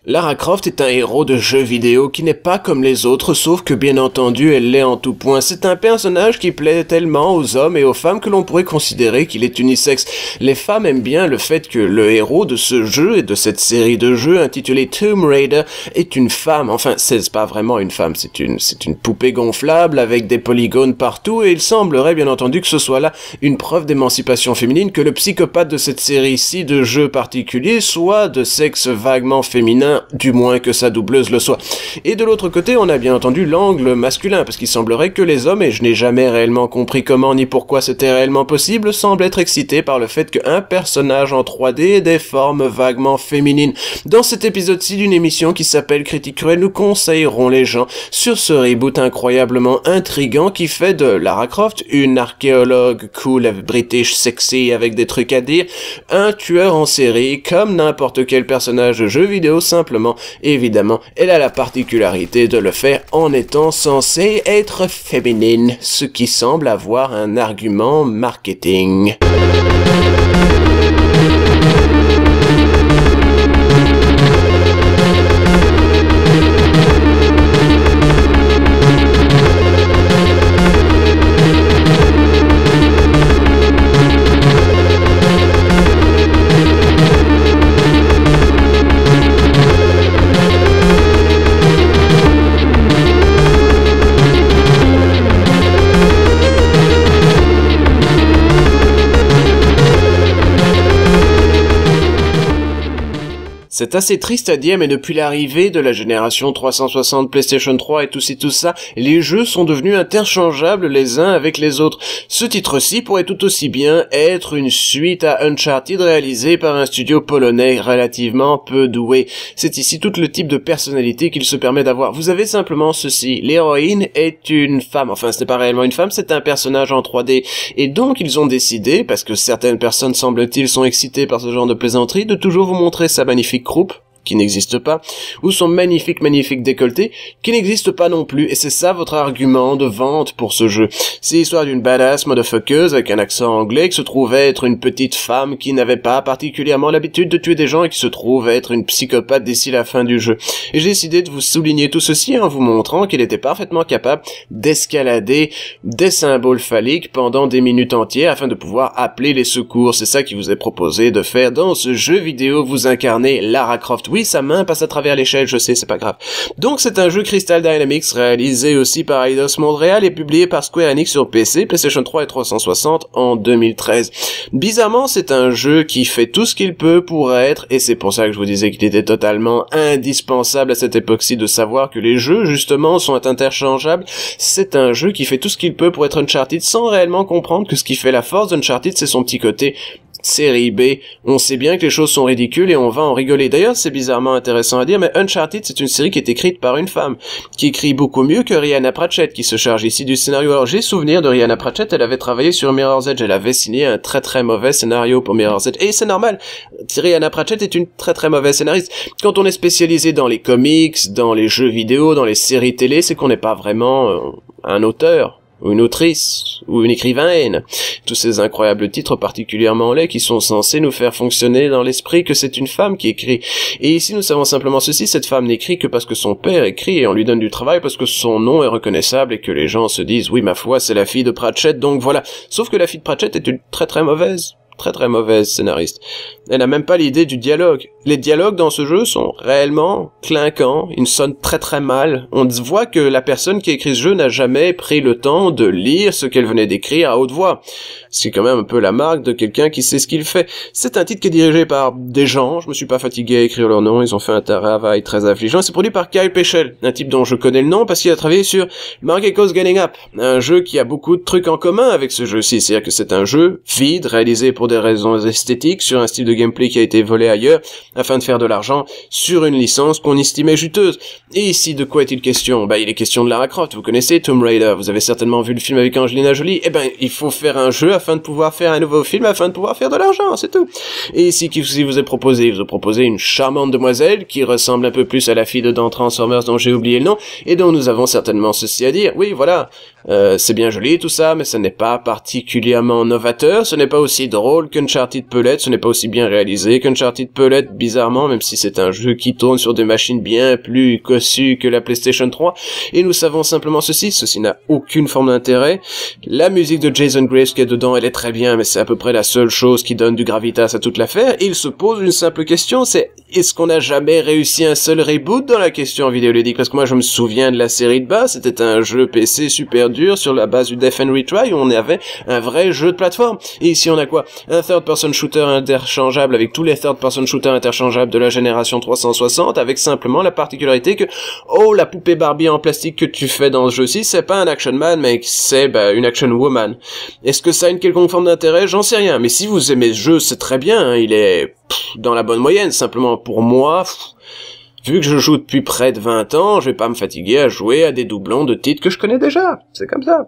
Lara Croft est un héros de jeu vidéo qui n'est pas comme les autres, sauf que bien entendu elle l'est en tout point. C'est un personnage qui plaît tellement aux hommes et aux femmes que l'on pourrait considérer qu'il est unisexe. Les femmes aiment bien le fait que le héros de ce jeu et de cette série de jeux intitulée Tomb Raider est une femme. Enfin, c'est pas vraiment une femme, c'est une poupée gonflable avec des polygones partout et il semblerait bien entendu que ce soit là une preuve d'émancipation féminine, que le psychopathe de cette série-ci de jeux particuliers soit de sexe vaguement féminin, du moins que sa doubleuse le soit. Et de l'autre côté, on a bien entendu l'angle masculin, parce qu'il semblerait que les hommes, et je n'ai jamais réellement compris comment ni pourquoi c'était réellement possible, semblent être excités par le fait qu'un personnage en 3D ait des formes vaguement féminines. Dans cet épisode-ci d'une émission qui s'appelle Critique Cruelle, nous conseillerons les gens sur ce reboot incroyablement intriguant qui fait de Lara Croft une archéologue cool, british, sexy, avec des trucs à dire, un tueur en série, comme n'importe quel personnage de jeu vidéo. Simplement, évidemment, elle a la particularité de le faire en étant censée être féminine, ce qui semble avoir un argument marketing. C'est assez triste à dire, mais depuis l'arrivée de la génération 360, PlayStation 3 et tout ça, les jeux sont devenus interchangeables les uns avec les autres. Ce titre-ci pourrait tout aussi bien être une suite à Uncharted réalisée par un studio polonais relativement peu doué. C'est ici tout le type de personnalité qu'il se permet d'avoir. Vous avez simplement ceci, l'héroïne est une femme, enfin ce n'est pas réellement une femme, c'est un personnage en 3D. Et donc ils ont décidé, parce que certaines personnes semble-t-il sont excitées par ce genre de plaisanterie, de toujours vous montrer sa magnifique croupe, qui n'existe pas, ou son magnifique décolleté, qui n'existe pas non plus, et c'est ça votre argument de vente pour ce jeu. C'est l'histoire d'une badass motherfuckeuse avec un accent anglais qui se trouve être une petite femme qui n'avait pas particulièrement l'habitude de tuer des gens et qui se trouve être une psychopathe d'ici la fin du jeu. Et j'ai décidé de vous souligner tout ceci en vous montrant qu'il était parfaitement capable d'escalader des symboles phalliques pendant des minutes entières afin de pouvoir appeler les secours. C'est ça qui vous est proposé de faire dans ce jeu vidéo. Vous incarnez Lara Croft. Oui, sa main passe à travers l'échelle, je sais, c'est pas grave. Donc c'est un jeu Crystal Dynamics réalisé aussi par Eidos Montréal et publié par Square Enix sur PC, PlayStation 3 et 360 en 2013. Bizarrement, c'est un jeu qui fait tout ce qu'il peut pour être, et c'est pour ça que je vous disais qu'il était totalement indispensable à cette époque-ci de savoir que les jeux, justement, sont interchangeables. C'est un jeu qui fait tout ce qu'il peut pour être Uncharted sans réellement comprendre que ce qui fait la force d'Uncharted, c'est son petit côté série B. On sait bien que les choses sont ridicules et on va en rigoler. D'ailleurs, c'est bizarrement intéressant à dire, mais Uncharted, c'est une série qui est écrite par une femme, qui écrit beaucoup mieux que Rhianna Pratchett, qui se charge ici du scénario. Alors, j'ai souvenir de Rhianna Pratchett, elle avait travaillé sur Mirror's Edge, elle avait signé un très mauvais scénario pour Mirror's Edge. Et c'est normal, Rhianna Pratchett est une très mauvaise scénariste. Quand on est spécialisé dans les comics, dans les jeux vidéo, dans les séries télé, c'est qu'on n'est pas vraiment un auteur, ou une autrice, ou une écrivaine. Tous ces incroyables titres particulièrement laids qui sont censés nous faire fonctionner dans l'esprit que c'est une femme qui écrit. Et ici nous savons simplement ceci, cette femme n'écrit que parce que son père écrit et on lui donne du travail parce que son nom est reconnaissable et que les gens se disent oui ma foi c'est la fille de Pratchett donc voilà. Sauf que la fille de Pratchett est une très mauvaise scénariste. Elle n'a même pas l'idée du dialogue. Les dialogues dans ce jeu sont réellement clinquants, ils sonnent très mal. On voit que la personne qui a écrit ce jeu n'a jamais pris le temps de lire ce qu'elle venait d'écrire à haute voix. C'est quand même un peu la marque de quelqu'un qui sait ce qu'il fait. C'est un titre qui est dirigé par des gens, je me suis pas fatigué à écrire leur nom, ils ont fait un travail très affligeant. C'est produit par Kyle Peschel, un type dont je connais le nom parce qu'il a travaillé sur Margeco's Getting Up, un jeu qui a beaucoup de trucs en commun avec ce jeu-ci, c'est-à-dire que c'est un jeu vide, réalisé pour des raisons esthétiques, sur un style de gameplay qui a été volé ailleurs, afin de faire de l'argent sur une licence qu'on estimait juteuse. Et ici, de quoi est-il question? Il est question de Lara Croft, vous connaissez Tomb Raider, vous avez certainement vu le film avec Angelina Jolie, il faut faire un jeu afin de pouvoir faire un nouveau film, afin de pouvoir faire de l'argent, c'est tout. Et ici, qu'est-ce qui vous est proposé? Vous a proposé une charmante demoiselle, qui ressemble un peu plus à la fille de dans Transformers dont j'ai oublié le nom, et dont nous avons certainement ceci à dire. Oui, voilà, C'est bien joli tout ça, mais ce n'est pas particulièrement novateur, ce n'est pas aussi drôle qu'Uncharted peut l'être, ce n'est pas aussi bien réalisé qu'Uncharted peut l'être, bizarrement, même si c'est un jeu qui tourne sur des machines bien plus cossues que la PlayStation 3, et nous savons simplement ceci n'a aucune forme d'intérêt. La musique de Jason Graves qui est dedans, elle est très bien, mais c'est à peu près la seule chose qui donne du gravitas à toute l'affaire. Il se pose une simple question, c'est est-ce qu'on n'a jamais réussi un seul reboot dans la question vidéoludique? Parce que moi je me souviens de la série de base, c'était un jeu PC super dur sur la base du Death and Retry où on avait un vrai jeu de plateforme. Et ici on a quoi? Un third-person shooter interchangeable avec tous les third-person shooters interchangeables de la génération 360 avec simplement la particularité que la poupée Barbie en plastique que tu fais dans ce jeu-ci, c'est pas un action man, mais c'est une action woman. Est-ce que ça a une quelconque forme d'intérêt? J'en sais rien. Mais si vous aimez ce jeu, c'est très bien, hein, il est dans la bonne moyenne. Simplement pour moi, vu que je joue depuis près de 20 ans, je vais pas me fatiguer à jouer à des doublons de titres que je connais déjà. C'est comme ça.